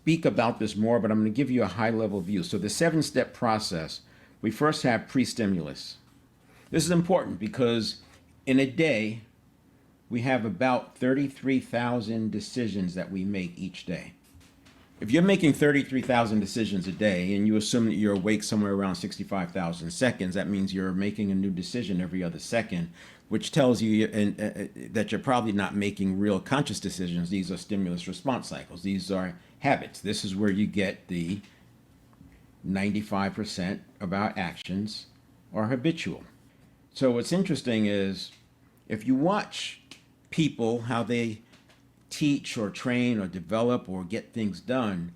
speak about this more, but I'm going to give you a high-level view. So the 7-step process, we first have pre-stimulus. This is important because in a day, we have about 33,000 decisions that we make each day. If you're making 33,000 decisions a day and you assume that you're awake somewhere around 65,000 seconds, that means you're making a new decision every other second, which tells you that you're probably not making real conscious decisions. These are stimulus response cycles. These are habits. This is where you get the 95% of our actions are habitual. So what's interesting is if you watch people, how they teach or train or develop or get things done,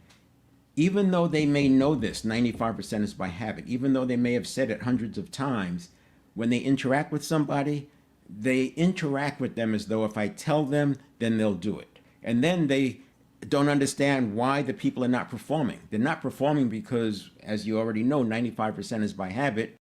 even though they may know this 95% is by habit, even though they may have said it hundreds of times, when they interact with somebody, they interact with them as though if I tell them, then they'll do it. And then they don't understand why the people are not performing. They're not performing because, as you already know, 95% is by habit.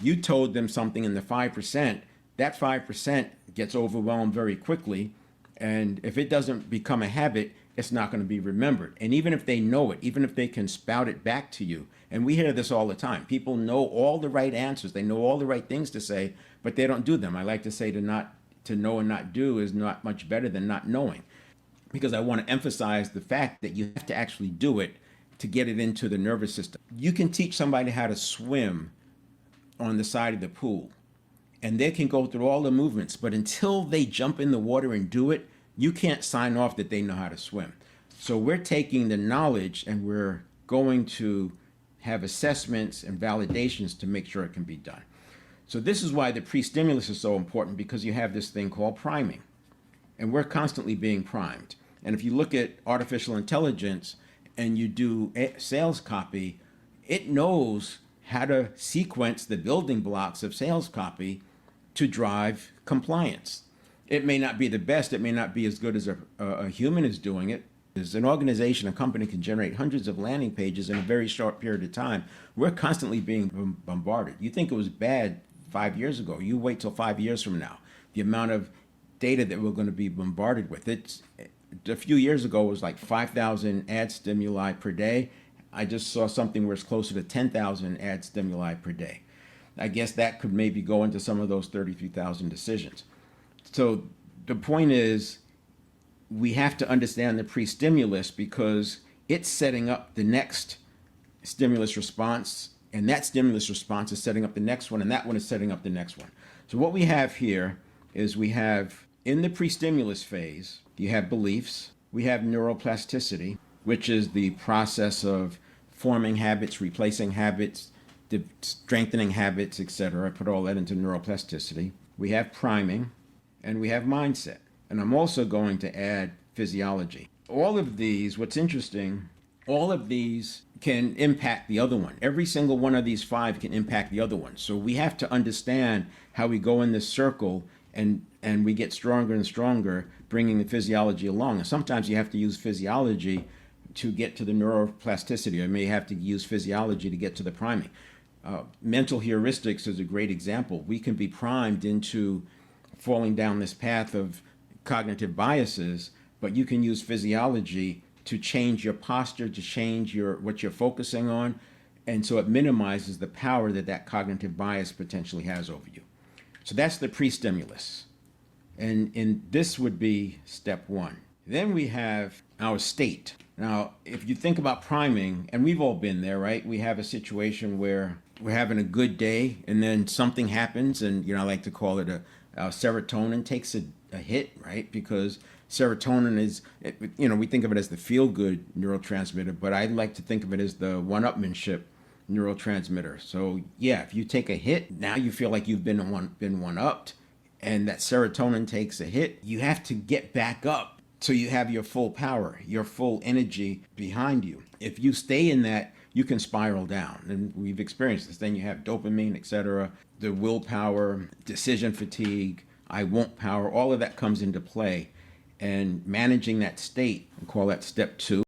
You told them something in the 5%, that 5% gets overwhelmed very quickly. And if it doesn't become a habit, it's not going to be remembered. And even if they know it, even if they can spout it back to you, and we hear this all the time, people know all the right answers, they know all the right things to say, but they don't do them. I like to say to know and not do is not much better than not knowing, because I want to emphasize the fact that you have to actually do it to get it into the nervous system. You can teach somebody how to swim on the side of the pool, and they can go through all the movements, but until they jump in the water and do it, you can't sign off that they know how to swim. So we're taking the knowledge and we're going to have assessments and validations to make sure it can be done. So this is why the pre-stimulus is so important, because you have this thing called priming, and we're constantly being primed. And if you look at artificial intelligence and you do sales copy, it knows how to sequence the building blocks of sales copy to drive compliance. It may not be the best, it may not be as good as a human is doing it. As an organization, a company can generate hundreds of landing pages in a very short period of time. We're constantly being bombarded. You think it was bad 5 years ago, you wait till 5 years from now. The amount of data that we're going to be bombarded with. It's a few years ago, it was like 5,000 ad stimuli per day. I just saw something where it's closer to 10,000 ad stimuli per day. I guess that could maybe go into some of those 33,000 decisions. So the point is, we have to understand the pre-stimulus because it's setting up the next stimulus response, and that stimulus response is setting up the next one, and that one is setting up the next one. So what we have here is we have, in the pre-stimulus phase, you have beliefs, we have neuroplasticity, which is the process of forming habits, replacing habits, strengthening habits, etc. I put all that into neuroplasticity. We have priming, and we have mindset. And I'm also going to add physiology. All of these, what's interesting, all of these can impact the other one. Every single one of these 5 can impact the other one. So we have to understand how we go in this circle and we get stronger and stronger, bringing the physiology along. And sometimes you have to use physiology to get to the neuroplasticity, or you may have to use physiology to get to the priming. Mental heuristics is a great example. We can be primed into falling down this path of cognitive biases, but you can use physiology to change your posture, to change what you're focusing on, and so it minimizes the power that cognitive bias potentially has over you. So that's the pre-stimulus, and this would be step 1. Then we have our state. Now, if you think about priming, and we've all been there, right? We have a situation where we're having a good day, and then something happens, and I like to call it serotonin takes a hit, right? Because serotonin is, we think of it as the feel-good neurotransmitter, but I like to think of it as the one-upmanship neurotransmitter. So yeah, if you take a hit, now you feel like you've been one-upped, and that serotonin takes a hit, you have to get back up so you have your full power, your full energy behind you. If you stay in that, you can spiral down, and we've experienced this. Then you have dopamine, etc., the willpower, decision fatigue, I won't power, all of that comes into play. And managing that state, we call that step 2.